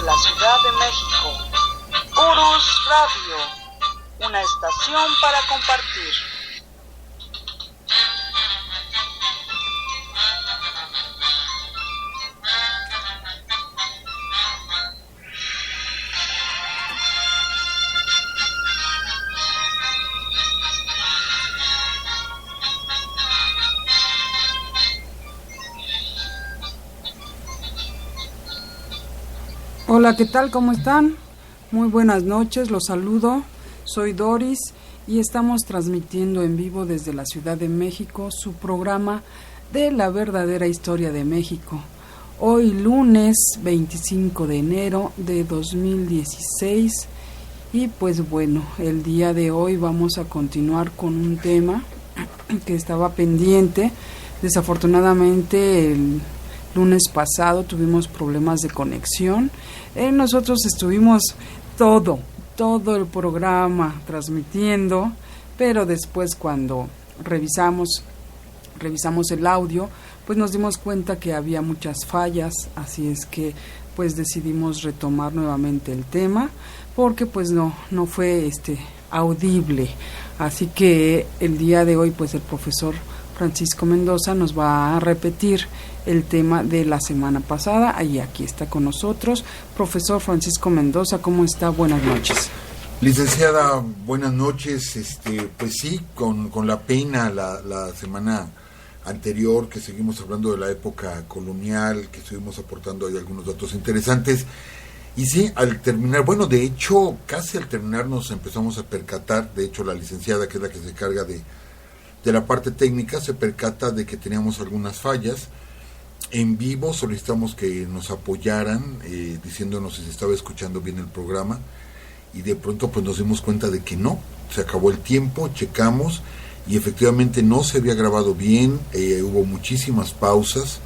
desde la Ciudad de México, Urus Radio, una estación para compartir. Hola, ¿qué tal? ¿Cómo están? Muy buenas noches, los saludo. Soy Doris y estamos transmitiendo en vivo desde la Ciudad de México su programa de la verdadera historia de México. Hoy lunes 25 de enero de 2016 y pues bueno, el día de hoy vamos a continuar con un tema que estaba pendiente. Desafortunadamente el lunes pasado tuvimos problemas de conexión. Nosotros estuvimos todo el programa transmitiendo, pero después cuando revisamos el audio, pues nos dimos cuenta que había muchas fallas, así es que pues decidimos retomar nuevamente el tema, porque pues no fue audible. Así que el día de hoy pues el profesor Francisco Mendoza nos va a repetir el tema de la semana pasada, y aquí está con nosotros. Profesor Francisco Mendoza, ¿cómo está? Buenas noches. Licenciada, buenas noches. Pues sí, con la pena la semana anterior, que seguimos hablando de la época colonial, que estuvimos aportando ahí algunos datos interesantes. Y sí, al terminar, bueno, de hecho, casi al terminar nos empezamos a percatar, de hecho la licenciada, que es la que se carga de la parte técnica, se percata de que teníamos algunas fallas. En vivo solicitamos que nos apoyaran, diciéndonos si se estaba escuchando bien el programa, y de pronto pues nos dimos cuenta de que no, se acabó el tiempo, checamos, y efectivamente no se había grabado bien, hubo muchísimas pausas,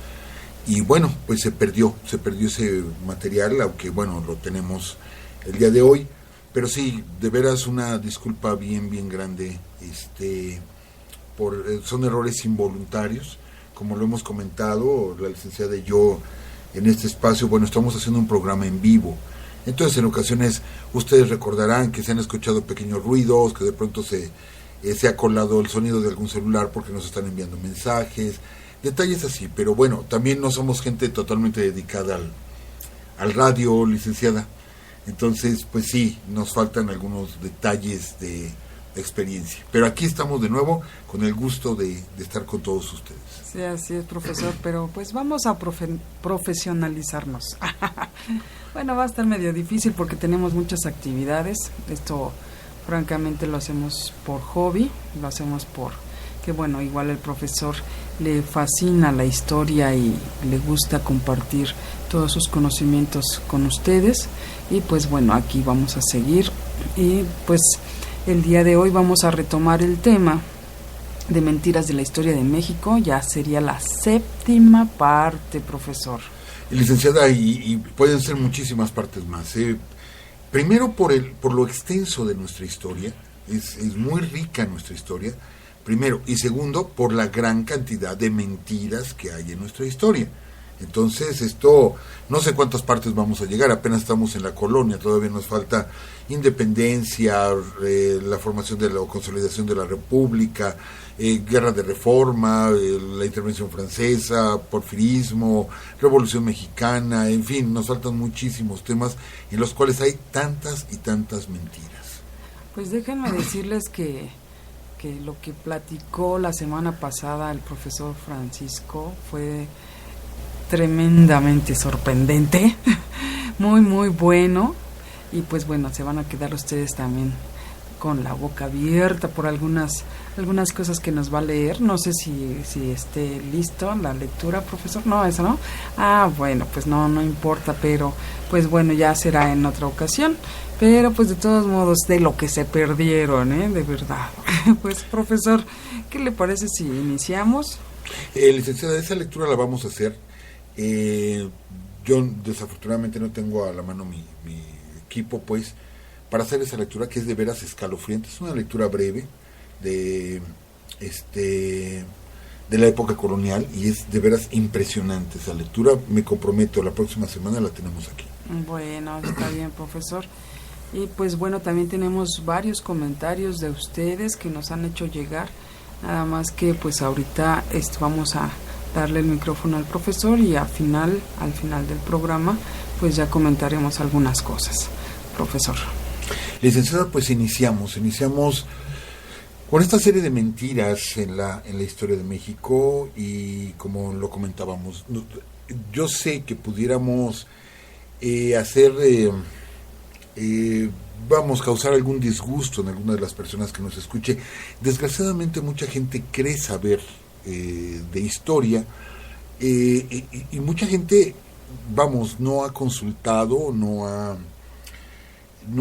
y bueno, pues se perdió ese material, aunque bueno, lo tenemos el día de hoy, pero sí, de veras una disculpa bien grande, son errores involuntarios. Como lo hemos comentado, la licenciada y yo en este espacio, bueno, estamos haciendo un programa en vivo. Entonces, en ocasiones, ustedes recordarán que se han escuchado pequeños ruidos, que de pronto se ha colado el sonido de algún celular porque nos están enviando mensajes, detalles así. Pero bueno, también no somos gente totalmente dedicada al radio, licenciada. Entonces, pues sí, nos faltan algunos detalles de experiencia. Pero aquí estamos de nuevo con el gusto de estar con todos ustedes. Sí, así es, profesor, pero pues vamos a profesionalizarnos. Bueno, va a estar medio difícil porque tenemos muchas actividades. Esto francamente lo hacemos por hobby, lo hacemos porque bueno, igual el profesor le fascina la historia y le gusta compartir todos sus conocimientos con ustedes, y pues bueno, aquí vamos a seguir, y pues el día de hoy vamos a retomar el tema de mentiras de la historia de México. Ya sería la 7ª parte, profesor. Licenciada, y pueden ser muchísimas partes más. Primero por lo extenso de nuestra historia, es muy rica nuestra historia, primero, y segundo, por la gran cantidad de mentiras que hay en nuestra historia. Entonces, esto, no sé cuántas partes vamos a llegar, apenas estamos en la colonia, todavía nos falta independencia, la formación de la consolidación de la república, guerra de reforma, la intervención francesa, porfirismo, revolución mexicana, en fin, nos faltan muchísimos temas en los cuales hay tantas y tantas mentiras. Pues déjenme decirles que lo que platicó la semana pasada el profesor Francisco fue tremendamente sorprendente, muy bueno, y pues bueno, se van a quedar ustedes también con la boca abierta por algunas cosas que nos va a leer. No sé si esté listo la lectura, profesor. No, eso no. Bueno, pues no importa, pero pues bueno, ya será en otra ocasión. Pero pues de todos modos, de lo que se perdieron, de verdad. Pues profesor, ¿qué le parece si iniciamos? Licenciada, esa lectura la vamos a hacer. Yo desafortunadamente no tengo a la mano mi equipo, pues, para hacer esa lectura, que es de veras escalofriante. Es una lectura breve de de la época colonial, y es de veras impresionante esa lectura. Me comprometo, la próxima semana la tenemos aquí. Bueno, está bien, profesor. Y pues bueno, también tenemos varios comentarios de ustedes que nos han hecho llegar, nada más que pues ahorita vamos a darle el micrófono al profesor y al final del programa pues ya comentaremos algunas cosas. Profesor. Licenciada, pues iniciamos con esta serie de mentiras en la historia de México, y como lo comentábamos, yo sé que pudiéramos causar algún disgusto en alguna de las personas que nos escuche. Desgraciadamente mucha gente cree saber de historia, y mucha gente, no ha consultado, no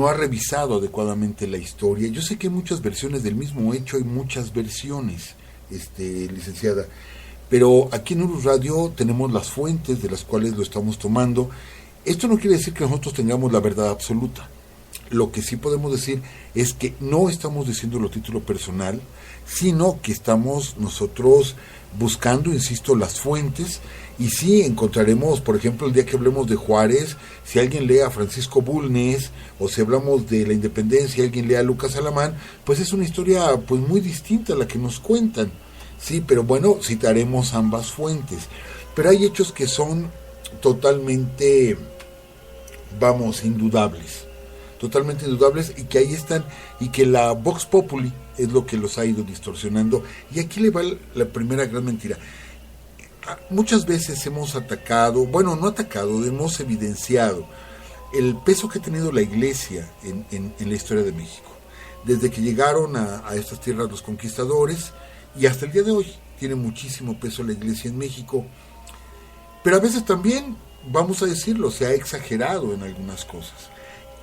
ha revisado adecuadamente la historia. Yo sé que hay muchas versiones del mismo hecho, hay muchas versiones, licenciada, pero aquí en Urus Radio tenemos las fuentes de las cuales lo estamos tomando. Esto no quiere decir que nosotros tengamos la verdad absoluta. Lo que sí podemos decir es que no estamos diciéndolo a título personal, sino que estamos nosotros buscando, insisto, las fuentes, y sí encontraremos, por ejemplo, el día que hablemos de Juárez, si alguien lee a Francisco Bulnes, o si hablamos de la independencia, alguien lee a Lucas Alamán, pues es una historia pues muy distinta a la que nos cuentan, sí, pero bueno, citaremos ambas fuentes. Pero hay hechos que son totalmente, indudables, y que ahí están, y que la Vox Populi es lo que los ha ido distorsionando. Y aquí le va la primera gran mentira. Muchas veces hemos hemos evidenciado el peso que ha tenido la Iglesia en la historia de México, desde que llegaron a estas tierras los conquistadores, y hasta el día de hoy tiene muchísimo peso la Iglesia en México. Pero a veces también, vamos a decirlo, se ha exagerado en algunas cosas.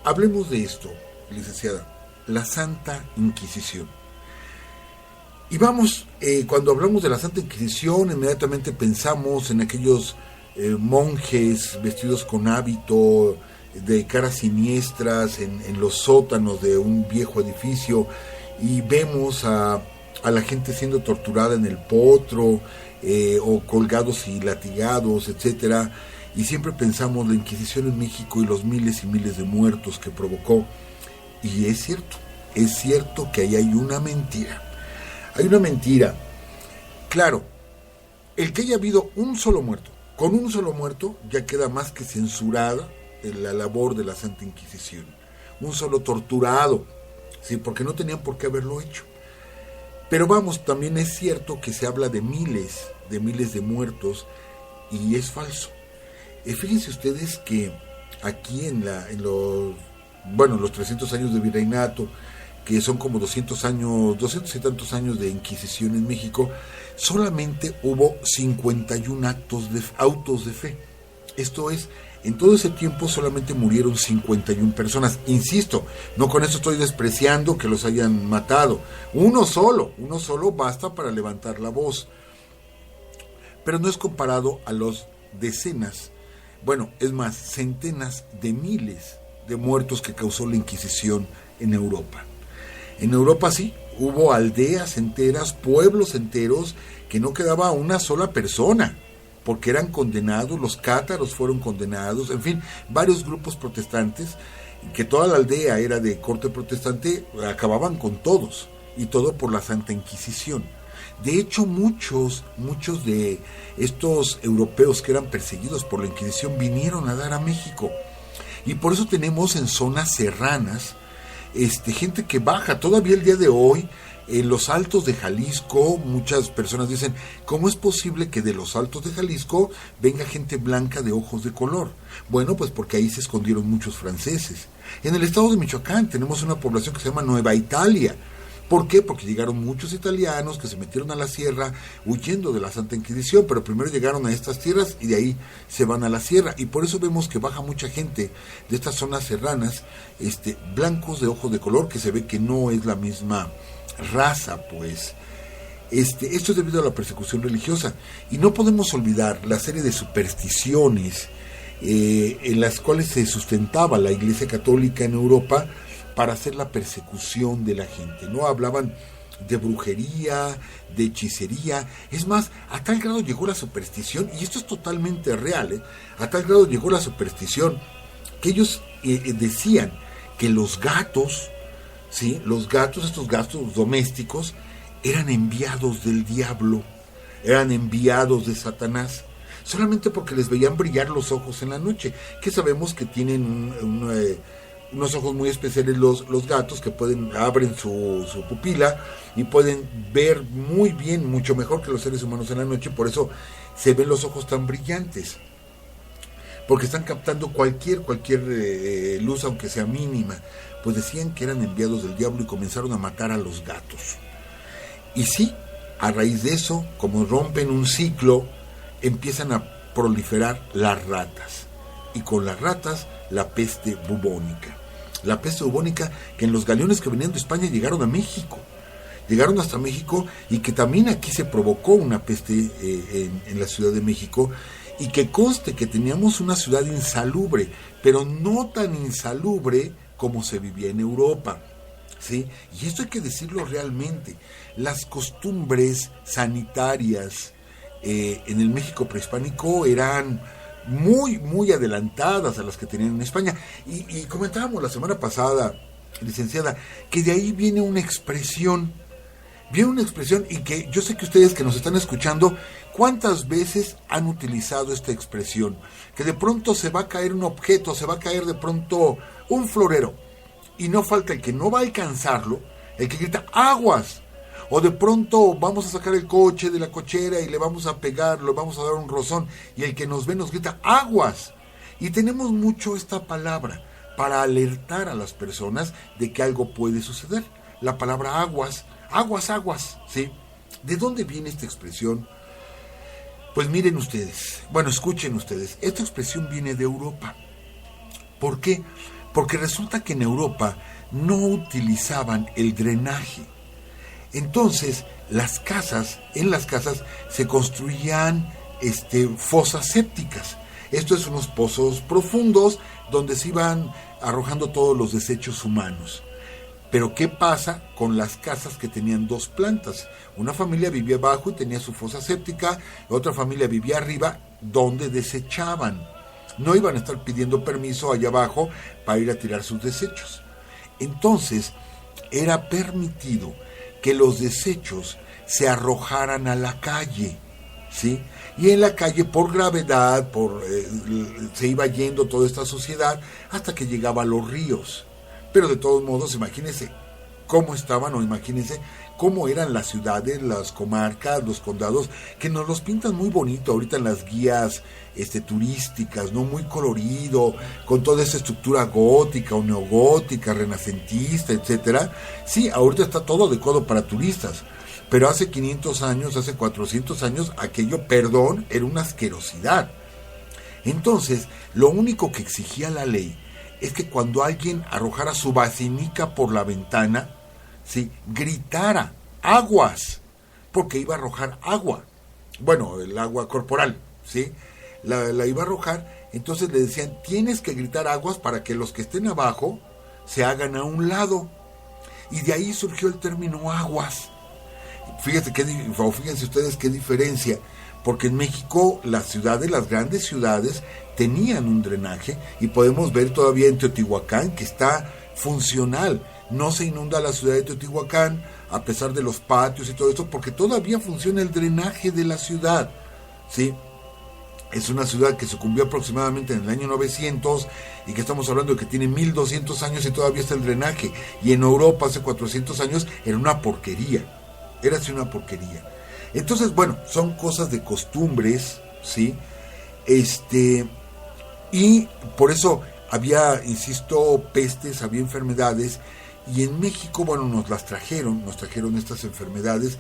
Hablemos de esto, licenciada, la Santa Inquisición. Y cuando hablamos de la Santa Inquisición, inmediatamente pensamos en aquellos monjes vestidos con hábito, de caras siniestras, en los sótanos de un viejo edificio, y vemos a la gente siendo torturada en el potro, o colgados y latigados, etcétera. Y siempre pensamos la Inquisición en México y los miles y miles de muertos que provocó. Y es cierto que ahí hay una mentira. Hay una mentira. Claro, el que haya habido un solo muerto, con un solo muerto, ya queda más que censurada la labor de la Santa Inquisición. Un solo torturado, sí, porque no tenían por qué haberlo hecho. Pero también es cierto que se habla de miles de muertos, y es falso. Fíjense ustedes que aquí en los 300 años de virreinato, que son como 200 y tantos años de Inquisición en México, solamente hubo 51 autos de fe. Esto es, en todo ese tiempo solamente murieron 51 personas. Insisto, no con eso estoy despreciando que los hayan matado. Uno solo basta para levantar la voz. Pero no es comparado a los decenas, centenas de miles de muertos que causó la Inquisición en Europa. En Europa sí, hubo aldeas enteras, pueblos enteros, que no quedaba una sola persona, porque eran condenados. Los cátaros fueron condenados, en fin, varios grupos protestantes, que toda la aldea era de corte protestante, acababan con todos, y todo por la Santa Inquisición. De hecho, muchos de estos europeos que eran perseguidos por la Inquisición vinieron a dar a México, y por eso tenemos en zonas serranas gente que baja todavía el día de hoy. En los Altos de Jalisco, muchas personas dicen, ¿cómo es posible que de los Altos de Jalisco venga gente blanca de ojos de color? Bueno, pues porque ahí se escondieron muchos franceses. En el estado de Michoacán tenemos una población que se llama Nueva Italia. ¿Por qué? Porque llegaron muchos italianos que se metieron a la sierra huyendo de la Santa Inquisición, pero primero llegaron a estas tierras y de ahí se van a la sierra, y por eso vemos que baja mucha gente de estas zonas serranas, blancos de ojos de color, que se ve que no es la misma raza, pues. Esto es debido a la persecución religiosa, y no podemos olvidar la serie de supersticiones en las cuales se sustentaba la Iglesia Católica en Europa para hacer la persecución de la gente, ¿no? Hablaban de brujería, de hechicería. Es más, a tal grado llegó la superstición, y esto es totalmente real, a tal grado llegó la superstición que ellos decían que los gatos, ¿sí? Estos gatos domésticos, eran enviados del diablo, eran enviados de Satanás, solamente porque les veían brillar los ojos en la noche, que sabemos que tienen unos ojos muy especiales los gatos, que abren su pupila y pueden ver muy bien, mucho mejor que los seres humanos en la noche. Por eso se ven los ojos tan brillantes, porque están captando cualquier luz, aunque sea mínima. Pues decían que eran enviados del diablo y comenzaron a matar a los gatos. Y sí, a raíz de eso, como rompen un ciclo, empiezan a proliferar las ratas. Y con las ratas, la peste bubónica. La peste bubónica que en los galeones que venían de España llegaron a México. Llegaron hasta México, y que también aquí se provocó una peste en la Ciudad de México. Y que conste que teníamos una ciudad insalubre, pero no tan insalubre como se vivía en Europa, ¿sí? Y esto hay que decirlo realmente. Las costumbres sanitarias en el México prehispánico eran muy, muy adelantadas a las que tenían en España. Y comentábamos la semana pasada, licenciada, que de ahí viene una expresión, y que yo sé que ustedes que nos están escuchando, ¿cuántas veces han utilizado esta expresión? Que de pronto se va a caer un objeto, se va a caer de pronto un florero, y no falta el que no va a alcanzarlo, el que grita ¡aguas! O de pronto vamos a sacar el coche de la cochera y le vamos a pegar, le vamos a dar un rozón, y el que nos ve nos grita ¡aguas! Y tenemos mucho esta palabra para alertar a las personas de que algo puede suceder. La palabra aguas, ¿sí? ¿De dónde viene esta expresión? Pues miren ustedes, escuchen ustedes, esta expresión viene de Europa. ¿Por qué? Porque resulta que en Europa no utilizaban el drenaje. Entonces, en las casas se construían fosas sépticas. Esto es unos pozos profundos donde se iban arrojando todos los desechos humanos. Pero ¿qué pasa con las casas que tenían dos plantas? Una familia vivía abajo y tenía su fosa séptica, otra familia vivía arriba, donde desechaban. No iban a estar pidiendo permiso allá abajo para ir a tirar sus desechos. Entonces, era permitido que los desechos se arrojaran a la calle, ¿sí? Y en la calle, por gravedad, se iba yendo toda esta suciedad hasta que llegaba a los ríos. Pero de todos modos, imagínense cómo estaban, o imagínense cómo eran las ciudades, las comarcas, los condados, que nos los pintan muy bonito ahorita en las guías turísticas, ¿no? Muy colorido, con toda esa estructura gótica o neogótica, renacentista, etcétera. Sí, ahorita está todo adecuado para turistas, pero hace 500 años, hace 400 años, aquello, era una asquerosidad. Entonces, lo único que exigía la ley es que cuando alguien arrojara su basinica por la ventana, ¿sí?, gritara aguas, porque iba a arrojar agua. Bueno, el agua corporal, ¿sí? La iba a arrojar. Entonces le decían, tienes que gritar aguas para que los que estén abajo se hagan a un lado. Y de ahí surgió el término aguas. Fíjense ustedes qué diferencia, porque en México las grandes ciudades tenían un drenaje, y podemos ver todavía en Teotihuacán que está funcional. No se inunda la ciudad de Teotihuacán a pesar de los patios y todo esto, porque todavía funciona el drenaje de la ciudad, ¿sí? Es una ciudad que sucumbió aproximadamente en el año 900, y que estamos hablando de que tiene 1200 años y todavía está el drenaje. Y en Europa hace 400 años era una porquería. Era así una porquería. Entonces, son cosas de costumbres, ¿sí? Y por eso había, insisto, pestes, había enfermedades, y en México, nos trajeron estas enfermedades.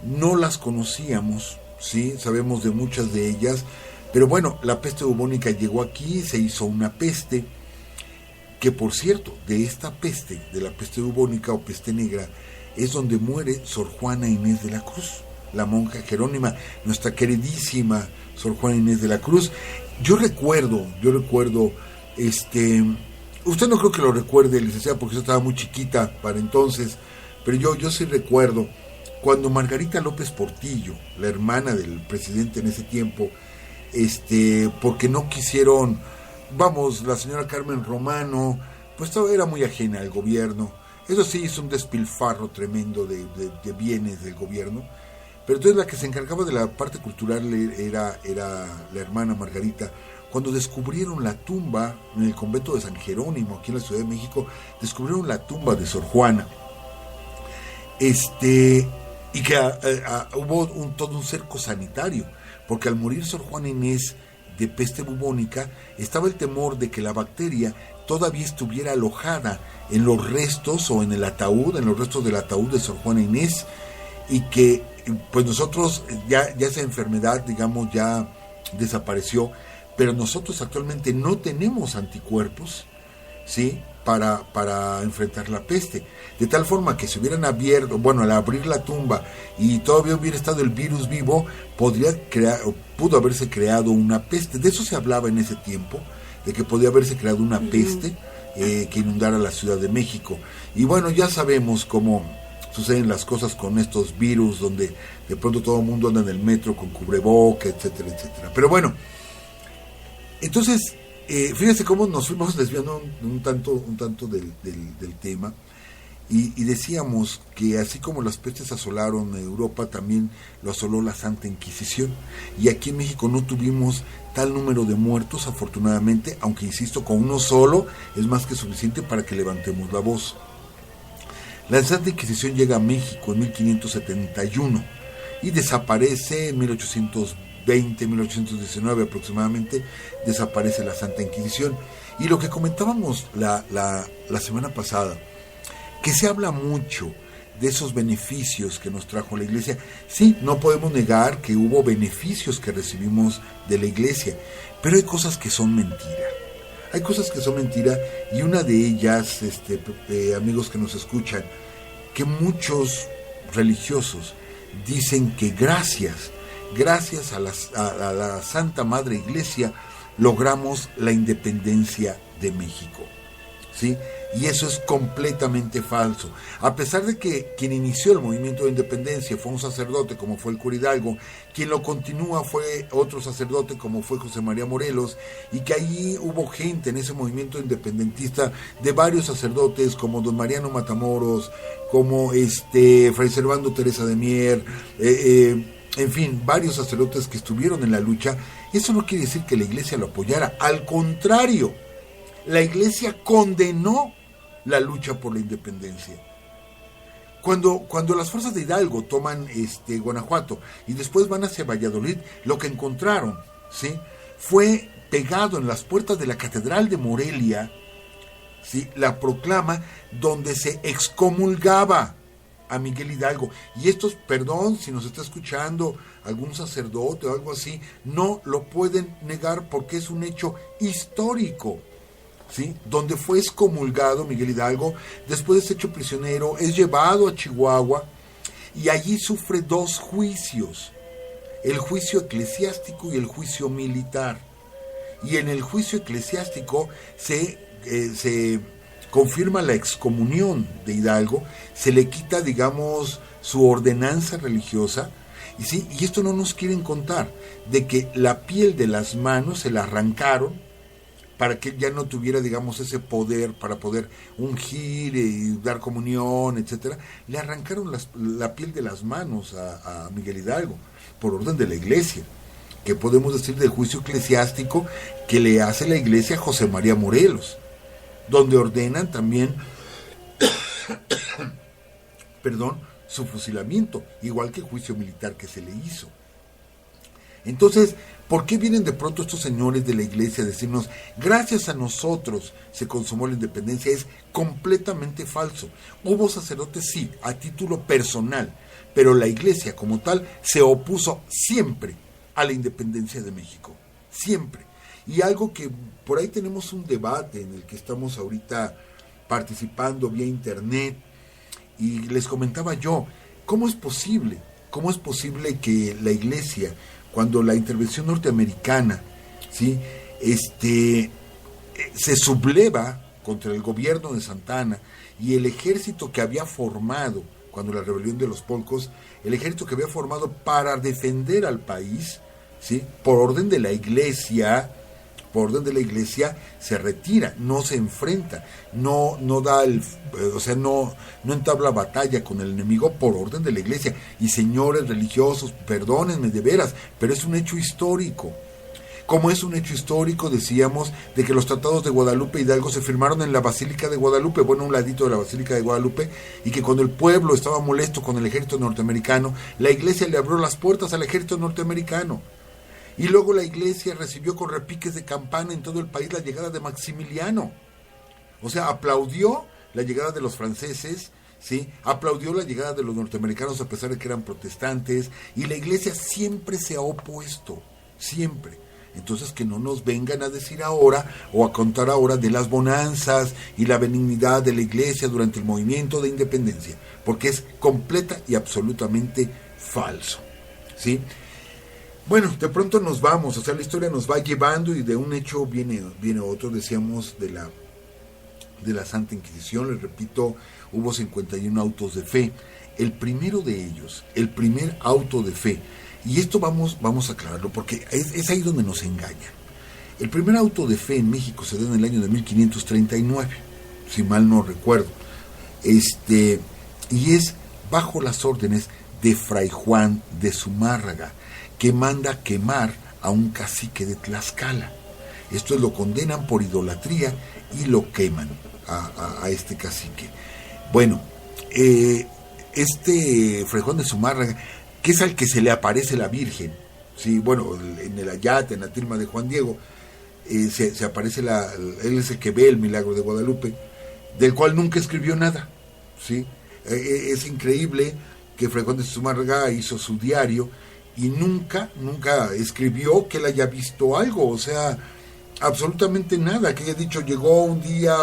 No las conocíamos, ¿sí? Sabemos de muchas de ellas, pero la peste bubónica llegó aquí, se hizo una peste, que por cierto, de esta peste, de la peste bubónica o peste negra, es donde muere Sor Juana Inés de la Cruz, la monja jerónima, nuestra queridísima Sor Juana Inés de la Cruz. Yo recuerdo, usted no creo que lo recuerde, licenciada, porque yo estaba muy chiquita para entonces, pero yo sí recuerdo cuando Margarita López Portillo, la hermana del presidente en ese tiempo, porque no quisieron, la señora Carmen Romano, pues todo era muy ajena al gobierno. Eso sí, hizo un despilfarro tremendo de bienes del gobierno, pero entonces la que se encargaba de la parte cultural era la hermana Margarita. Cuando descubrieron la tumba en el convento de San Jerónimo, aquí en la Ciudad de México, descubrieron la tumba de Sor Juana, y que hubo todo un cerco sanitario, porque al morir Sor Juana Inés de peste bubónica, estaba el temor de que la bacteria todavía estuviera alojada en los restos o en el ataúd, en los restos del ataúd de Sor Juana Inés, y que pues nosotros, ya esa enfermedad, digamos, ya desapareció, pero nosotros actualmente no tenemos anticuerpos, ¿sí?, para enfrentar la peste, de tal forma que si hubieran abierto, al abrir la tumba y todavía hubiera estado el virus vivo, pudo haberse creado una peste. De eso se hablaba en ese tiempo, de que podía haberse creado una peste que inundara la Ciudad de México. Y bueno, ya sabemos cómo suceden las cosas con estos virus, donde de pronto todo el mundo anda en el metro con cubreboca, etcétera, etcétera. Pero bueno, entonces, fíjense cómo nos fuimos desviando un tanto del tema, y decíamos que así como las pestes asolaron Europa, también lo asoló la Santa Inquisición, y aquí en México no tuvimos tal número de muertos, afortunadamente, aunque insisto, con uno solo es más que suficiente para que levantemos la voz. La Santa Inquisición llega a México en 1571 y desaparece en 1820, 1819 aproximadamente, desaparece la Santa Inquisición. Y lo que comentábamos la semana pasada, que se habla mucho de esos beneficios que nos trajo la Iglesia. Sí, no podemos negar que hubo beneficios que recibimos de la Iglesia, pero hay cosas que son mentira. Hay cosas que son mentira, y una de ellas, amigos que nos escuchan, que muchos religiosos dicen que gracias a la Santa Madre Iglesia logramos la independencia de México, ¿sí? Y eso es completamente falso. A pesar de que quien inició el movimiento de independencia fue un sacerdote como fue el cura Hidalgo, quien lo continúa fue otro sacerdote como fue José María Morelos, y que allí hubo gente en ese movimiento independentista de varios sacerdotes como don Mariano Matamoros, como Fray Servando Teresa de Mier, en fin, varios sacerdotes que estuvieron en la lucha. Eso no quiere decir que la Iglesia lo apoyara, al contrario, la Iglesia condenó la lucha por la independencia. Cuando las fuerzas de Hidalgo toman Guanajuato y después van hacia Valladolid, lo que encontraron, ¿sí?, fue pegado en las puertas de la Catedral de Morelia, ¿sí?, la proclama donde se excomulgaba a Miguel Hidalgo. Y estos, perdón si nos está escuchando algún sacerdote o algo así, no lo pueden negar porque es un hecho histórico, ¿sí?, donde fue excomulgado Miguel Hidalgo, después es hecho prisionero, es llevado a Chihuahua, y allí sufre 2 juicios, el juicio eclesiástico y el juicio militar. Y en el juicio eclesiástico se confirma la excomunión de Hidalgo, se le quita, digamos, su ordenanza religiosa, y esto no nos quieren contar, de que la piel de las manos se la arrancaron para que ya no tuviera, digamos, ese poder para poder ungir y dar comunión, etcétera. Le arrancaron la piel de las manos a Miguel Hidalgo, por orden de la Iglesia, que podemos decir del juicio eclesiástico que le hace la Iglesia a José María Morelos, donde ordenan también su fusilamiento, igual que el juicio militar que se le hizo. Entonces, ¿por qué vienen de pronto estos señores de la Iglesia a decirnos, gracias a nosotros se consumó la independencia? Es completamente falso. Hubo sacerdotes, sí, a título personal, pero la Iglesia como tal se opuso siempre a la independencia de México, siempre. Y algo que por ahí tenemos un debate en el que estamos ahorita participando vía internet, y les comentaba yo, ¿cómo es posible que la Iglesia, cuando la intervención norteamericana, ¿sí?, se subleva contra el gobierno de Santa Anna y el ejército que había formado cuando la rebelión de los polcos, el ejército que había formado para defender al país, ¿sí?, por orden de la iglesia, se retira, no se enfrenta, no entabla batalla con el enemigo por orden de la iglesia. Y señores religiosos, perdónenme de veras, pero es un hecho histórico. Como es un hecho histórico, decíamos, de que los tratados de Guadalupe Hidalgo se firmaron en la Basílica de Guadalupe, bueno, un ladito de la Basílica de Guadalupe, y que cuando el pueblo estaba molesto con el ejército norteamericano, la iglesia le abrió las puertas al ejército norteamericano. Y luego la iglesia recibió con repiques de campana en todo el país la llegada de Maximiliano. O sea, aplaudió la llegada de los franceses, ¿sí?, aplaudió la llegada de los norteamericanos a pesar de que eran protestantes, y la iglesia siempre se ha opuesto, siempre. Entonces, que no nos vengan a decir ahora o a contar ahora de las bonanzas y la benignidad de la iglesia durante el movimiento de independencia, porque es completa y absolutamente falso, ¿sí? Bueno, de pronto nos vamos, o sea, la historia nos va llevando y de un hecho viene otro. Decíamos de la Santa Inquisición, les repito, hubo 51 autos de fe. El primero de ellos, el primer auto de fe, y esto vamos a aclararlo porque es ahí donde nos engañan. El primer auto de fe en México se da en el año de 1539, si mal no recuerdo, y es bajo las órdenes de Fray Juan de Zumárraga, que manda quemar a un cacique de Tlaxcala. Esto lo condenan por idolatría y lo queman a este cacique. Bueno, Fray Juan de Zumárraga, que es al que se le aparece la Virgen, sí, bueno, en el ayate, en la tilma de Juan Diego, se aparece él es el que ve el milagro de Guadalupe, del cual nunca escribió nada, sí. Es increíble que Fray Juan de Zumárraga hizo su diario y nunca escribió que él haya visto algo, o sea, absolutamente nada, que haya dicho, llegó un día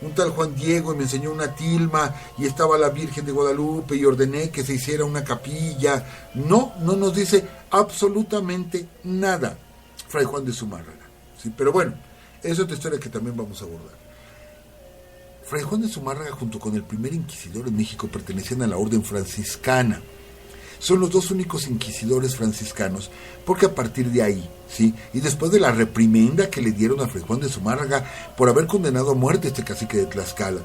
un tal Juan Diego y me enseñó una tilma y estaba la Virgen de Guadalupe y ordené que se hiciera una capilla. No nos dice absolutamente nada Fray Juan de Zumárraga, ¿sí? Pero bueno, es otra historia que también vamos a abordar. Fray Juan de Zumárraga, junto con el primer inquisidor en México, pertenecían a la orden franciscana. Son los dos únicos inquisidores franciscanos, porque a partir de ahí, ¿sí?, y después de la reprimenda que le dieron a Fray Juan de Zumárraga por haber condenado a muerte a este cacique de Tlaxcala,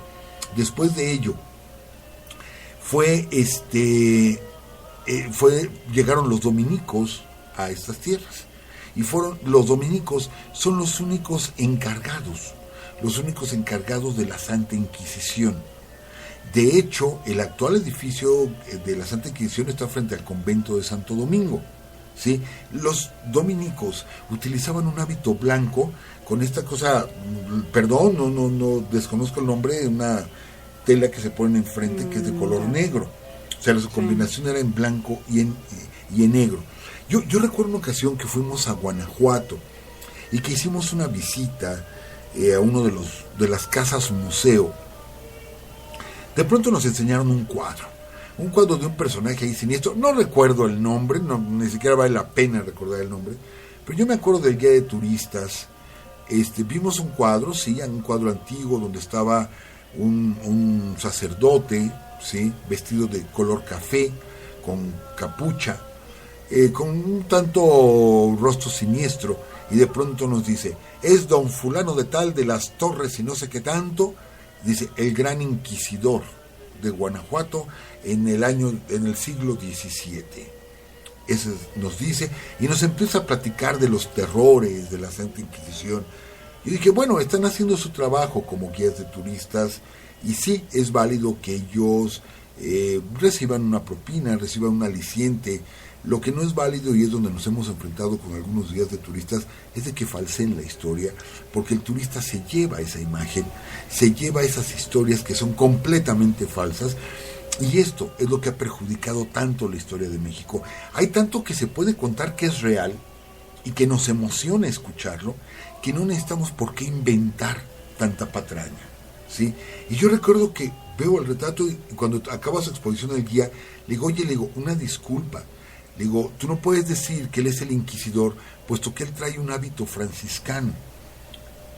después de ello llegaron los dominicos a estas tierras, y los dominicos son los únicos encargados de la Santa Inquisición. De hecho, el actual edificio de la Santa Inquisición está frente al convento de Santo Domingo, ¿sí? Los dominicos utilizaban un hábito blanco con esta cosa, perdón, no desconozco el nombre, una tela que se ponen enfrente que es de color negro. O sea, su combinación era en blanco y en negro. Yo recuerdo una ocasión que fuimos a Guanajuato y que hicimos una visita a uno de las casas museo. De pronto nos enseñaron un cuadro de un personaje ahí siniestro. No recuerdo el nombre, ni siquiera vale la pena recordar el nombre, pero yo me acuerdo del guía de turistas. Vimos un cuadro, sí, un cuadro antiguo donde estaba un sacerdote, sí, vestido de color café, con capucha, con un tanto rostro siniestro, y de pronto nos dice, es don fulano de tal de las Torres y no sé qué tanto. Dice, el gran inquisidor de Guanajuato en el siglo XVII. Eso nos dice, y nos empieza a platicar de los terrores de la Santa Inquisición. Y dije, bueno, están haciendo su trabajo como guías de turistas, y sí, es válido que ellos reciban una propina, reciban un aliciente. Lo que no es válido, y es donde nos hemos enfrentado con algunos guías de turistas, es de que falseen la historia, porque el turista se lleva esa imagen, se lleva esas historias que son completamente falsas, y esto es lo que ha perjudicado tanto la historia de México. Hay tanto que se puede contar que es real, y que nos emociona escucharlo, que no necesitamos por qué inventar tanta patraña, ¿sí? Y yo recuerdo que veo el retrato, y cuando acaba su exposición el guía, le digo, una disculpa. Le digo, tú no puedes decir que él es el inquisidor, puesto que él trae un hábito franciscano.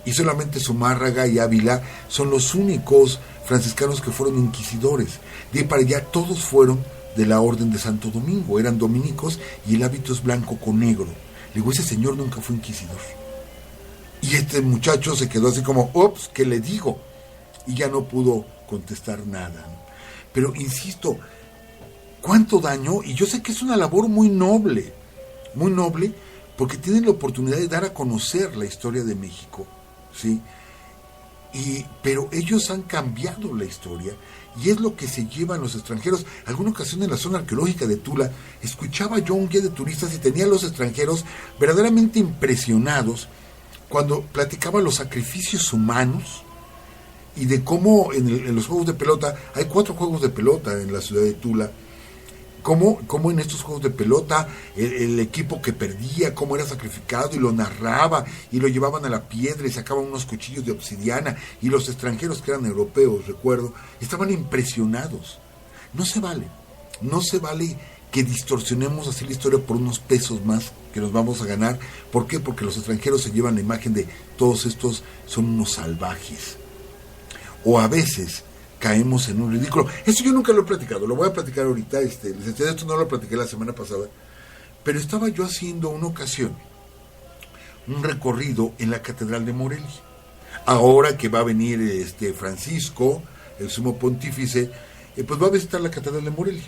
y solamente Zumárraga y Ávila son los únicos franciscanos que fueron inquisidores. De ahí para allá todos fueron de la Orden de Santo Domingo, eran dominicos y el hábito es blanco con negro. Le digo, ese señor nunca fue inquisidor. Y este muchacho se quedó así como, ups, ¿qué le digo? Y ya no pudo contestar nada. Pero insisto, ¿cuánto daño? Y yo sé que es una labor muy noble, porque tienen la oportunidad de dar a conocer la historia de México, ¿sí? Pero ellos han cambiado la historia y es lo que se llevan los extranjeros. Alguna ocasión en la zona arqueológica de Tula escuchaba yo un guía de turistas y tenía a los extranjeros verdaderamente impresionados cuando platicaba los sacrificios humanos y de cómo en los juegos de pelota, hay 4 juegos de pelota en la ciudad de Tula, cómo en estos juegos de pelota el equipo que perdía, cómo era sacrificado y lo narraba y lo llevaban a la piedra y sacaban unos cuchillos de obsidiana y los extranjeros que eran europeos, recuerdo, estaban impresionados. No se vale que distorsionemos así la historia por unos pesos más que nos vamos a ganar. ¿Por qué? Porque los extranjeros se llevan la imagen de todos estos son unos salvajes. O a veces caemos en un ridículo. Esto yo nunca lo he platicado, lo voy a platicar ahorita, licenciado, esto no lo platiqué la semana pasada, pero estaba yo haciendo una ocasión un recorrido en la Catedral de Morelia. Ahora que va a venir Francisco, el sumo pontífice, pues va a visitar la Catedral de Morelia.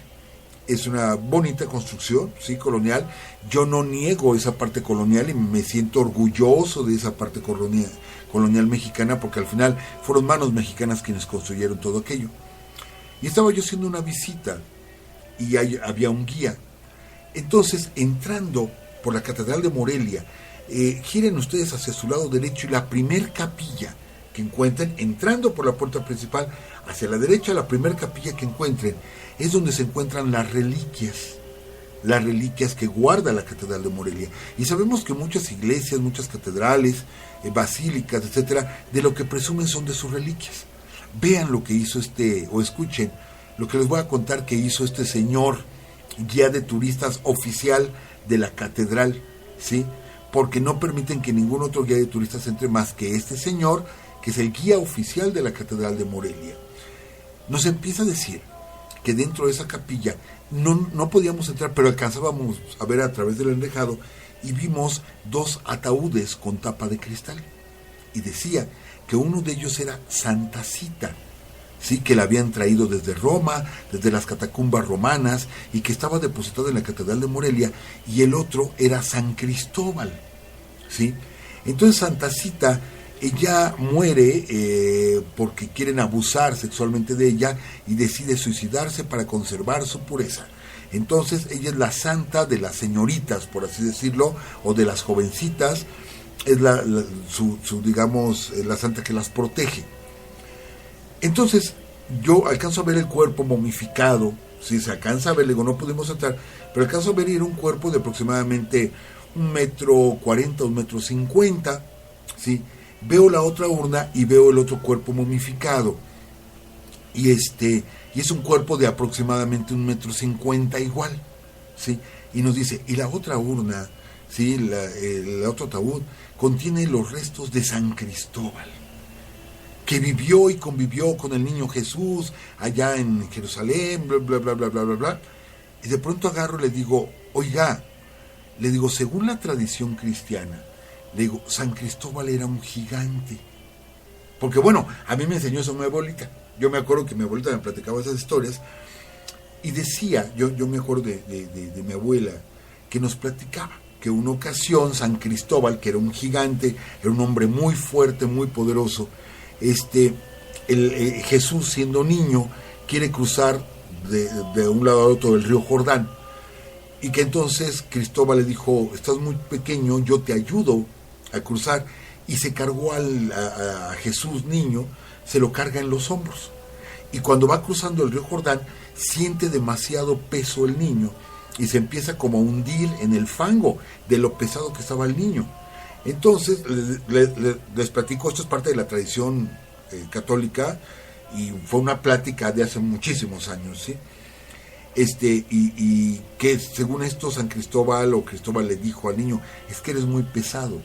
Es una bonita construcción, sí, colonial. Yo no niego esa parte colonial y me siento orgulloso de esa parte colonial mexicana, porque al final fueron manos mexicanas quienes construyeron todo aquello. Y estaba yo haciendo una visita y había un guía. Entonces, entrando por la Catedral de Morelia, giren ustedes hacia su lado derecho y la primer capilla que encuentren, entrando por la puerta principal, hacia la derecha, la primer capilla que encuentren, es donde se encuentran las reliquias que guarda la Catedral de Morelia. Y sabemos que muchas iglesias, muchas catedrales, basílicas, etcétera, de lo que presumen son de sus reliquias. Vean lo que hizo o escuchen lo que les voy a contar que hizo este señor, guía de turistas oficial de la catedral, ¿sí? Porque no permiten que ningún otro guía de turistas entre más que este señor, que es el guía oficial de la Catedral de Morelia. Nos empieza a decir que dentro de esa capilla no podíamos entrar, pero alcanzábamos a ver a través del enrejado y vimos 2 ataúdes con tapa de cristal. Y decía que uno de ellos era Santa Cita, sí, que la habían traído desde Roma, desde las catacumbas romanas, y que estaba depositado en la Catedral de Morelia, y el otro era San Cristóbal, ¿sí? Entonces Santa Cita, ella muere porque quieren abusar sexualmente de ella y decide suicidarse para conservar su pureza. Entonces ella es la santa de las señoritas, por así decirlo, o de las jovencitas, es digamos, la santa que las protege. Entonces yo alcanzo a ver el cuerpo momificado, si se alcanza a ver, le digo, no pudimos entrar, pero alcanzo a ver ir un cuerpo de aproximadamente 1,40 m, 1,50 m, ¿sí? Veo la otra urna y veo el otro cuerpo momificado. Y es un cuerpo de aproximadamente 1,50 m igual, ¿sí? Y nos dice, y la otra urna, ¿sí? El otro ataúd contiene los restos de San Cristóbal, que vivió y convivió con el niño Jesús allá en Jerusalén, bla, bla, bla, bla, bla, bla, bla. Y de pronto agarro y le digo, oiga, según la tradición cristiana, le digo, San Cristóbal era un gigante. Porque bueno, a mí me enseñó eso mi abuelita. Yo me acuerdo que mi abuelita me platicaba esas historias. Y decía, yo me acuerdo de mi abuela, que nos platicaba que una ocasión San Cristóbal, que era un gigante, era un hombre muy fuerte, muy poderoso, Jesús siendo niño quiere cruzar de un lado a otro del río Jordán. Y que entonces Cristóbal le dijo, estás muy pequeño, yo te ayudo a cruzar, y se cargó a Jesús niño, se lo carga en los hombros, y cuando va cruzando el río Jordán siente demasiado peso el niño y se empieza como a hundir en el fango de lo pesado que estaba el niño. Entonces les platico, esto es parte de la tradición católica y fue una plática de hace muchísimos años, ¿sí? Y que según esto San Cristóbal o Cristóbal le dijo al niño, es que eres muy pesado.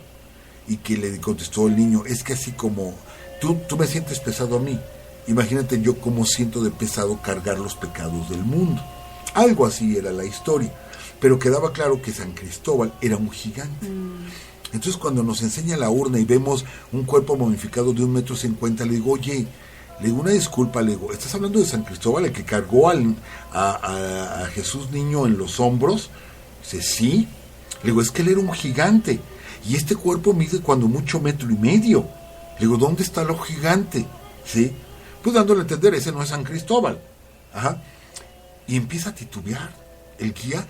y que le contestó el niño, es que así como tú me sientes pesado a mí, imagínate yo cómo siento de pesado cargar los pecados del mundo. Algo así era la historia, pero quedaba claro que San Cristóbal era un gigante. Entonces cuando nos enseña la urna y vemos un cuerpo momificado de 1,50 m, le digo, oye, le digo, una disculpa, le digo, ¿estás hablando de San Cristóbal, el que cargó a Jesús niño en los hombros? Dice, sí. Le digo, es que él era un gigante, y este cuerpo mide cuando mucho 1,5 m. Le digo, ¿dónde está lo gigante? ¿Sí? Pues dándole a entender, ese no es San Cristóbal. Ajá. Y empieza a titubear el guía.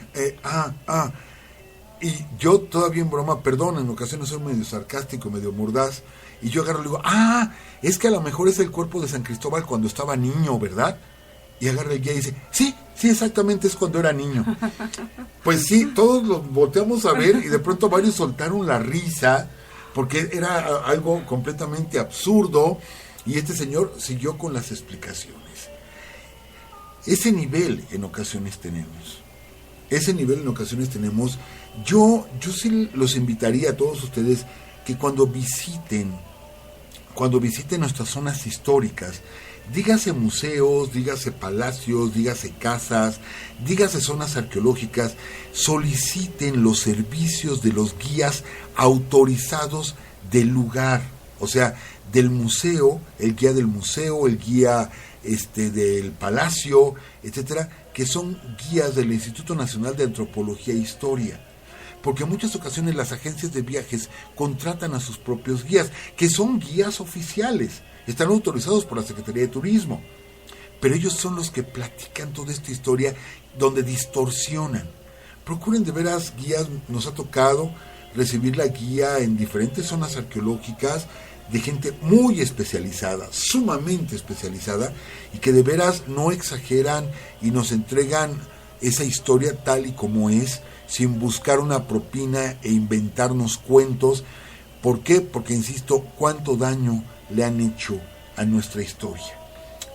Y yo todavía en broma, perdón, en ocasiones soy medio sarcástico, medio mordaz, y yo agarro y le digo, es que a lo mejor es el cuerpo de San Cristóbal cuando estaba niño, ¿verdad? Y agarra el guía y dice, sí, exactamente, es cuando era niño. Pues sí, todos lo volteamos a ver y de pronto varios soltaron la risa, porque era algo completamente absurdo, y este señor siguió con las explicaciones. Ese nivel en ocasiones tenemos. Yo sí los invitaría a todos ustedes que cuando visiten nuestras zonas históricas, dígase museos, dígase palacios, dígase casas, dígase zonas arqueológicas, soliciten los servicios de los guías autorizados del lugar, o sea, del museo, el guía del museo, el guía del palacio, etcétera, que son guías del Instituto Nacional de Antropología e Historia. Porque en muchas ocasiones las agencias de viajes contratan a sus propios guías, que son guías oficiales, están autorizados por la Secretaría de Turismo, pero ellos son los que platican toda esta historia donde distorsionan. Procuren de veras guías, nos ha tocado recibir la guía en diferentes zonas arqueológicas de gente muy especializada, sumamente especializada, y que de veras no exageran y nos entregan esa historia tal y como es, sin buscar una propina e inventarnos cuentos. ¿Por qué? Porque, insisto, cuánto daño le han hecho a nuestra historia,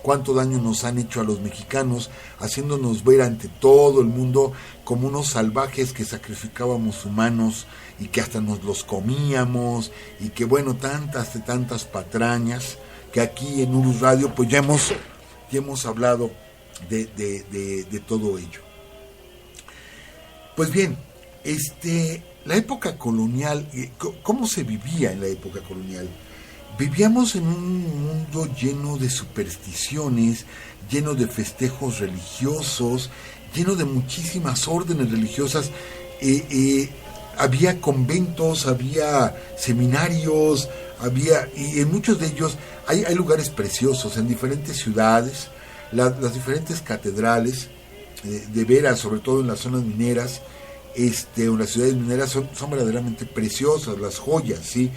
cuánto daño nos han hecho a los mexicanos, haciéndonos ver ante todo el mundo como unos salvajes que sacrificábamos humanos y que hasta nos los comíamos, y que bueno, tantas patrañas que aquí en Urus Radio pues ya hemos hablado de todo ello. Pues bien, la época colonial, ¿cómo se vivía en la época colonial? Vivíamos en un mundo lleno de supersticiones, lleno de festejos religiosos, lleno de muchísimas órdenes religiosas. Había conventos, había seminarios, y en muchos de ellos hay lugares preciosos en diferentes ciudades, las diferentes catedrales, de veras, sobre todo en las zonas mineras, en las ciudades mineras son verdaderamente preciosas, las joyas, ¿sí?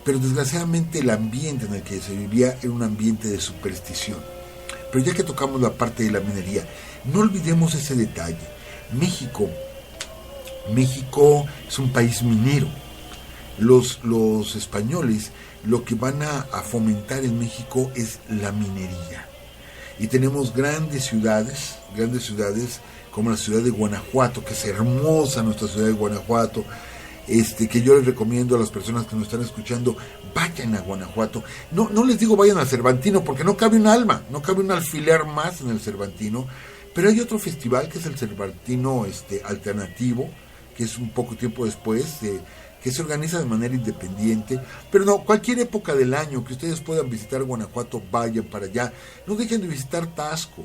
Pero desgraciadamente el ambiente en el que se vivía era un ambiente de superstición. Pero ya que tocamos la parte de la minería, no olvidemos ese detalle. México es un país minero. Los españoles lo que van a fomentar en México es la minería. Y tenemos grandes ciudades como la ciudad de Guanajuato, que es hermosa nuestra ciudad de Guanajuato, que yo les recomiendo a las personas que nos están escuchando, vayan a Guanajuato. No les digo vayan al Cervantino, porque no cabe un alma, no cabe un alfiler más en el Cervantino, pero hay otro festival que es el Cervantino alternativo, que es un poco tiempo después, que se organiza de manera independiente. Pero no, cualquier época del año que ustedes puedan visitar Guanajuato, vayan para allá. No dejen de visitar Taxco.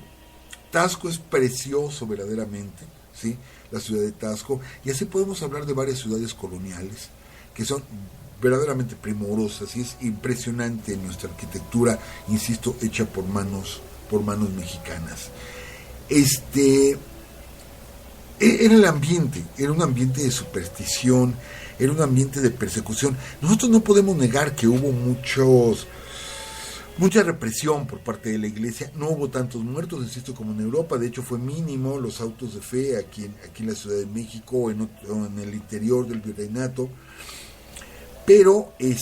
Taxco es precioso verdaderamente, ¿sí? La ciudad de Taxco, y así podemos hablar de varias ciudades coloniales que son verdaderamente primorosas, y es impresionante nuestra arquitectura, insisto, hecha por manos mexicanas. Era un ambiente de superstición, era un ambiente de persecución. Nosotros no podemos negar que hubo mucha represión por parte de la iglesia. No hubo tantos muertos, insisto, como en Europa. De hecho, fue mínimo los autos de fe aquí en la Ciudad de México, en el interior del virreinato. Pero sí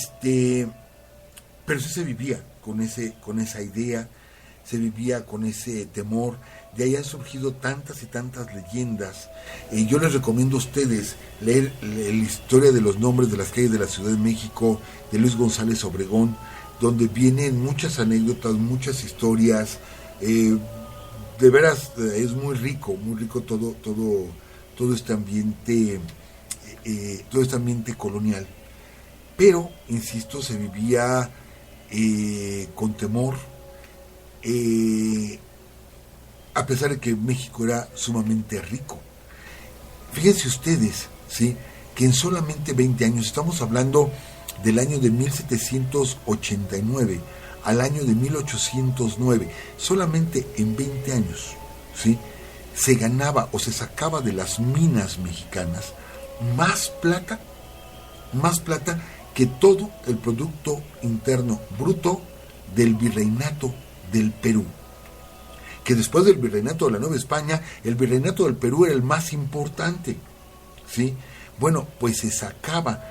se vivía con esa idea, se vivía con ese temor de ahí han surgido tantas y tantas leyendas. Yo les recomiendo a ustedes leer la historia de los nombres de las calles de la Ciudad de México, de Luis González Obregón, donde vienen muchas anécdotas, muchas historias. De veras es muy rico todo este ambiente, colonial. Pero, insisto, se vivía con temor, a pesar de que México era sumamente rico. Fíjense ustedes, ¿sí?, que en solamente 20 años, estamos hablando del año de 1789 al año de 1809, solamente en 20 años, ¿sí?, se ganaba o se sacaba de las minas mexicanas más plata que todo el Producto Interno Bruto del Virreinato del Perú. Que después del Virreinato de la Nueva España, el Virreinato del Perú era el más importante, ¿sí? Bueno, pues se sacaba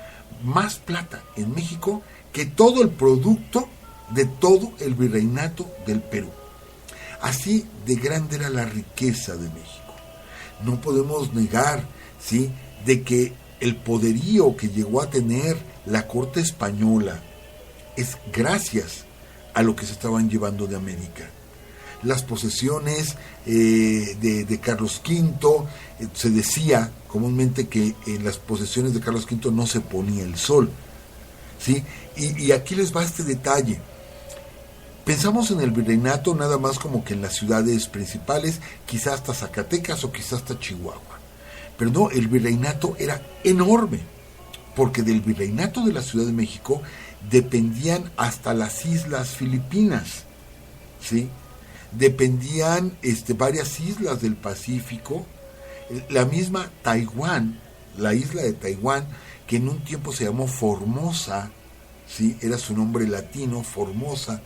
más plata en México que todo el producto de todo el Virreinato del Perú. Así de grande era la riqueza de México. No podemos negar, ¿sí?, de que el poderío que llegó a tener la corte española es gracias a lo que se estaban llevando de América. Las posesiones de Carlos V, se decía comúnmente que en las posesiones de Carlos V no se ponía el sol, ¿sí? Y aquí les va este detalle. Pensamos en el virreinato nada más como que en las ciudades principales, quizás hasta Zacatecas o quizás hasta Chihuahua. Pero no, el virreinato era enorme, porque del virreinato de la Ciudad de México dependían hasta las islas Filipinas, ¿sí? Dependían varias islas del Pacífico, la misma Taiwán, la isla de Taiwán, que en un tiempo se llamó Formosa, ¿sí?, era su nombre latino, Formosa.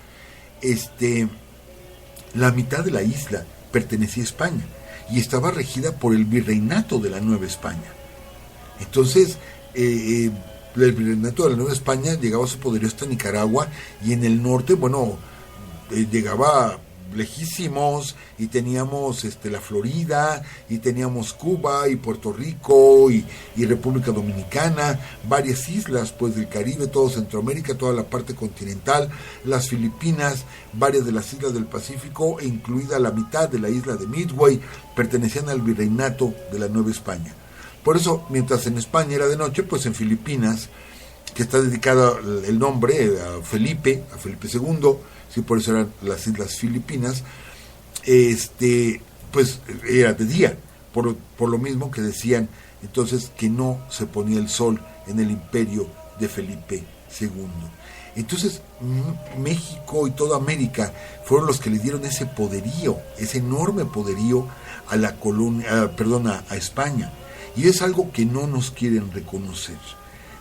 La mitad de la isla pertenecía a España y estaba regida por el virreinato de la Nueva España. Entonces, el virreinato de la Nueva España llegaba a su poderío hasta Nicaragua, y en el norte, llegaba lejísimos, y teníamos la Florida, y teníamos Cuba y Puerto Rico y República Dominicana, varias islas pues del Caribe, todo Centroamérica, toda la parte continental, las Filipinas, varias de las islas del Pacífico, e incluida la mitad de la isla de Midway, pertenecían al virreinato de la Nueva España. Por eso, mientras en España era de noche, pues en Filipinas, que está dedicado el nombre a Felipe II, sí, por eso eran las Islas Filipinas, pues era de día, por lo mismo que decían entonces que no se ponía el sol en el imperio de Felipe II. Entonces México y toda América fueron los que le dieron ese poderío, ese enorme poderío a la colonia, a España, y es algo que no nos quieren reconocer,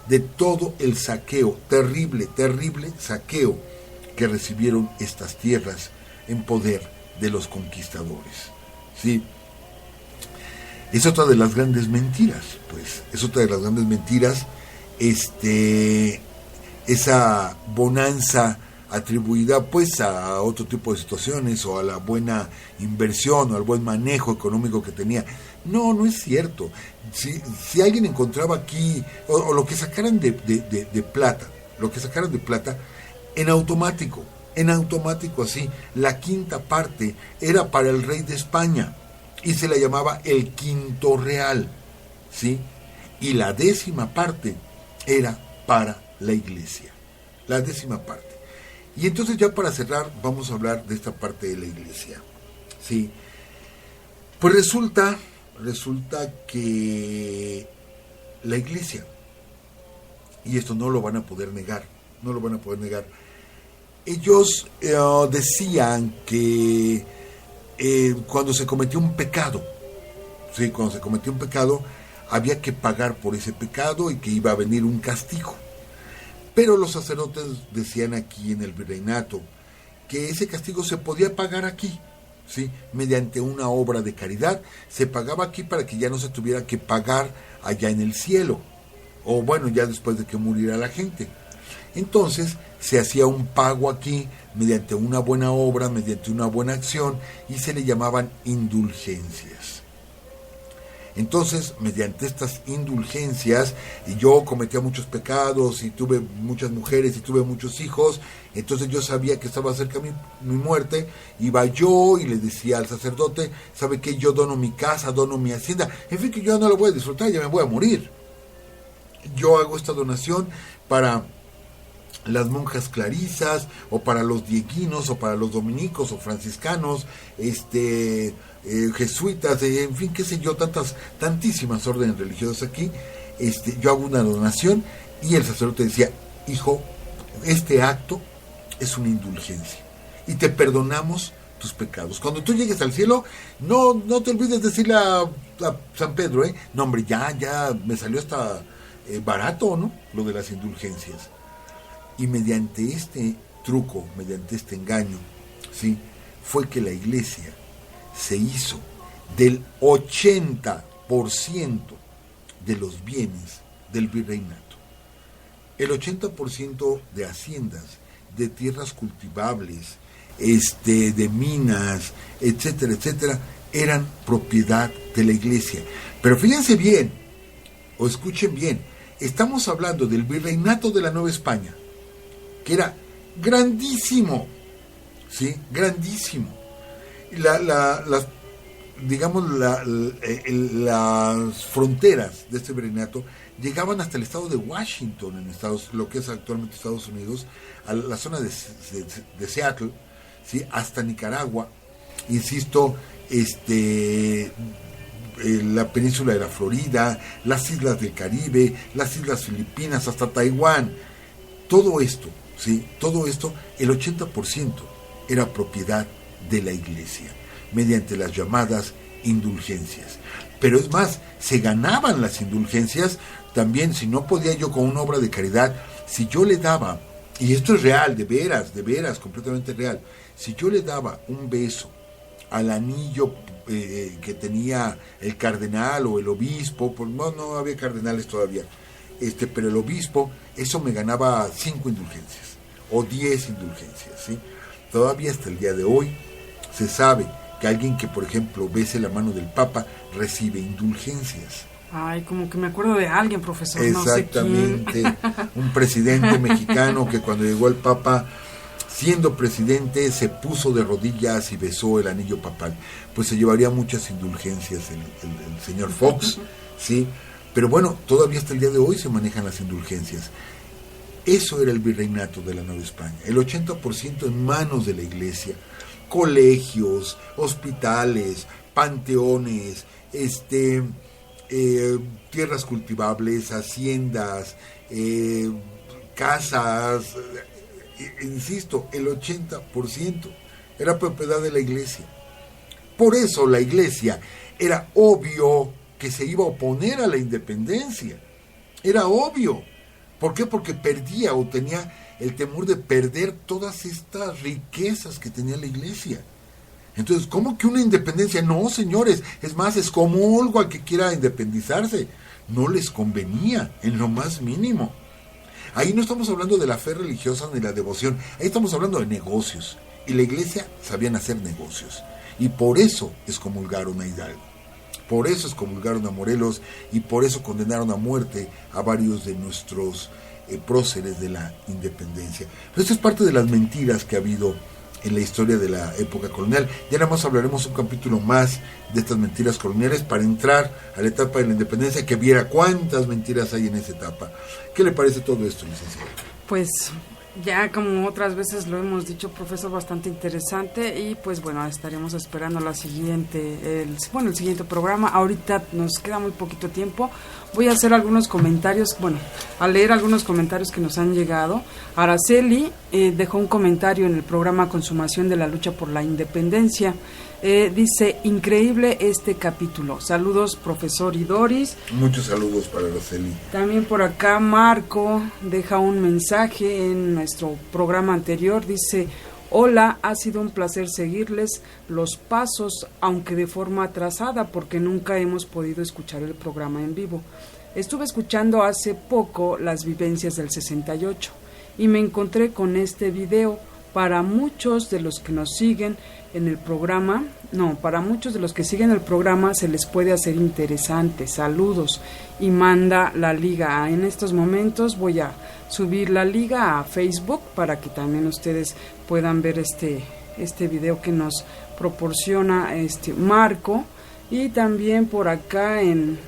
de todo el saqueo, terrible saqueo que recibieron estas tierras en poder de los conquistadores, ¿sí? Es otra de las grandes mentiras, esa bonanza atribuida pues a otro tipo de situaciones, o a la buena inversión, o al buen manejo económico que tenía. No es cierto. Si alguien encontraba aquí, o lo que sacaran de plata, en automático así, la quinta parte era para el rey de España, y se la llamaba el quinto real, ¿sí? Y la 10ª parte era para la iglesia, la 10ª parte. Y entonces, ya para cerrar, vamos a hablar de esta parte de la iglesia, ¿sí? Pues resulta que la iglesia, y esto no lo van a poder negar, ellos decían que cuando se cometió un pecado, ¿sí?, había que pagar por ese pecado y que iba a venir un castigo. Pero los sacerdotes decían aquí en el virreinato que ese castigo se podía pagar aquí, ¿sí?, mediante una obra de caridad. Se pagaba aquí para que ya no se tuviera que pagar allá en el cielo, o bueno, ya después de que muriera la gente. Entonces se hacía un pago aquí mediante una buena obra, mediante una buena acción, y se le llamaban indulgencias. Entonces, mediante estas indulgencias, y yo cometía muchos pecados, y tuve muchas mujeres, y tuve muchos hijos, entonces yo sabía que estaba cerca mi muerte, iba yo y le decía al sacerdote, ¿sabe qué? Yo dono mi casa, dono mi hacienda, en fin, que yo no lo voy a disfrutar, ya me voy a morir. Yo hago esta donación para las monjas clarisas, o para los dieguinos, o para los dominicos, o franciscanos, jesuitas, en fin, qué sé yo, tantísimas órdenes religiosas aquí. Yo hago una donación, y el sacerdote decía, hijo, este acto es una indulgencia, y te perdonamos tus pecados. Cuando tú llegues al cielo, no te olvides decirle a San Pedro, no hombre, ya me salió hasta barato, ¿no? Lo de las indulgencias. Y mediante este truco, mediante este engaño, ¿sí?, fue que la Iglesia se hizo del 80% de los bienes del virreinato. El 80% de haciendas, de tierras cultivables, de minas, etcétera, etcétera, eran propiedad de la Iglesia. Pero fíjense bien, o escuchen bien, estamos hablando del virreinato de la Nueva España, que era grandísimo, ¿sí? Grandísimo. Las fronteras de este virreinato llegaban hasta el estado de Washington, lo que es actualmente Estados Unidos, a la zona de Seattle, ¿sí?, hasta Nicaragua, insisto, la península de la Florida, las islas del Caribe, las islas Filipinas, hasta Taiwán. Todo esto, ¿sí?, todo esto, el 80% era propiedad de la Iglesia, mediante las llamadas indulgencias. Pero es más, se ganaban las indulgencias también. Si no podía yo con una obra de caridad, si yo le daba, y esto es real, de veras, completamente real, si yo le daba un beso al anillo que tenía el cardenal o el obispo, pues no había cardenales todavía, pero el obispo, eso me ganaba 5 indulgencias o 10 indulgencias, ¿sí? Todavía hasta el día de hoy se sabe que alguien que, por ejemplo, bese la mano del Papa recibe indulgencias. Ay, como que me acuerdo de alguien, profesor. Exactamente, no sé quién. Un presidente mexicano que cuando llegó el Papa, siendo presidente, se puso de rodillas y besó el anillo papal. Pues se llevaría muchas indulgencias el señor Fox, ¿sí? Pero bueno, todavía hasta el día de hoy se manejan las indulgencias. Eso era el virreinato de la Nueva España, el 80% en manos de la Iglesia. Colegios, hospitales, panteones, tierras cultivables, haciendas, casas, insisto, el 80% era propiedad de la Iglesia. Por eso la Iglesia era obvio que se iba a oponer a la independencia. Era obvio. ¿Por qué? Porque perdía o tenía el temor de perder todas estas riquezas que tenía la Iglesia. Entonces, ¿cómo que una independencia? No, señores, es más, excomulgo al que quiera independizarse. No les convenía, en lo más mínimo. Ahí no estamos hablando de la fe religiosa ni la devoción, ahí estamos hablando de negocios. Y la Iglesia sabían hacer negocios. Y por eso excomulgaron a Hidalgo. Por eso excomulgaron a Morelos, y por eso condenaron a muerte a varios de nuestros próceres de la independencia. Pero esto es parte de las mentiras que ha habido en la historia de la época colonial. Ya nada más hablaremos un capítulo más de estas mentiras coloniales para entrar a la etapa de la independencia, que viera cuántas mentiras hay en esa etapa. ¿Qué le parece todo esto, licenciado? Pues ya como otras veces lo hemos dicho, profesor, bastante interesante, y pues bueno, estaremos esperando el siguiente programa. Ahorita nos queda muy poquito tiempo. Voy a hacer algunos comentarios, a leer algunos comentarios que nos han llegado. Araceli dejó un comentario en el programa Consumación de la Lucha por la Independencia. Dice, increíble este capítulo. Saludos, profesor y Doris. Muchos saludos para Araceli. También por acá Marco deja un mensaje en nuestro programa anterior. Dice, hola, ha sido un placer seguirles los pasos, aunque de forma atrasada, porque nunca hemos podido escuchar el programa en vivo. Estuve escuchando hace poco las vivencias del 68 y me encontré con este video. Para muchos de los que nos siguen en el programa, para muchos de los que siguen el programa se les puede hacer interesante. Saludos, y manda la liga. En estos momentos voy a subir la liga a Facebook para que también ustedes puedan ver este video que nos proporciona Marco. Y también por acá en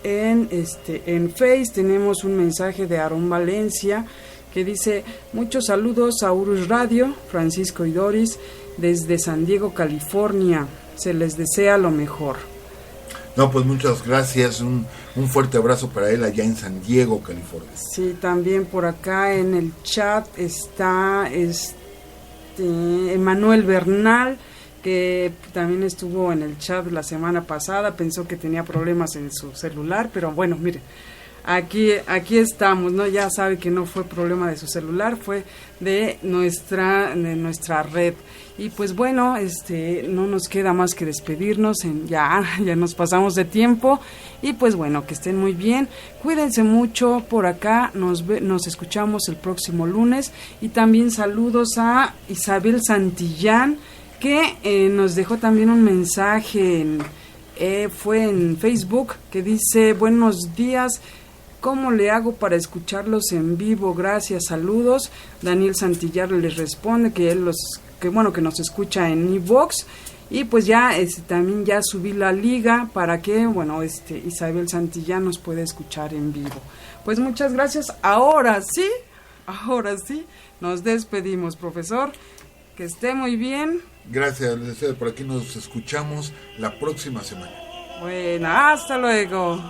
Face tenemos un mensaje de Aarón Valencia que dice: muchos saludos a Urus Radio, Francisco y Doris, desde San Diego, California. Se les desea lo mejor. No, pues muchas gracias. Un fuerte abrazo para él allá en San Diego, California. Sí, también por acá en el chat está Emanuel Bernal, que también estuvo en el chat la semana pasada. Pensó que tenía problemas en su celular, pero bueno, miren, aquí estamos, ¿no? Ya sabe que no fue problema de su celular, fue de nuestra red. Y pues bueno, no nos queda más que despedirnos, ya nos pasamos de tiempo. Y pues bueno, que estén muy bien, cuídense mucho por acá, nos escuchamos el próximo lunes. Y también saludos a Isabel Santillán, que nos dejó también un mensaje, fue en Facebook, que dice: buenos días, ¿cómo le hago para escucharlos en vivo? Gracias, saludos. Daniel Santillán les responde que que nos escucha en iVoox. Y pues ya también ya subí la liga para que Isabel Santillán nos pueda escuchar en vivo. Pues muchas gracias. Ahora sí nos despedimos, profesor. Que esté muy bien. Gracias, por aquí nos escuchamos la próxima semana. Bueno, hasta luego.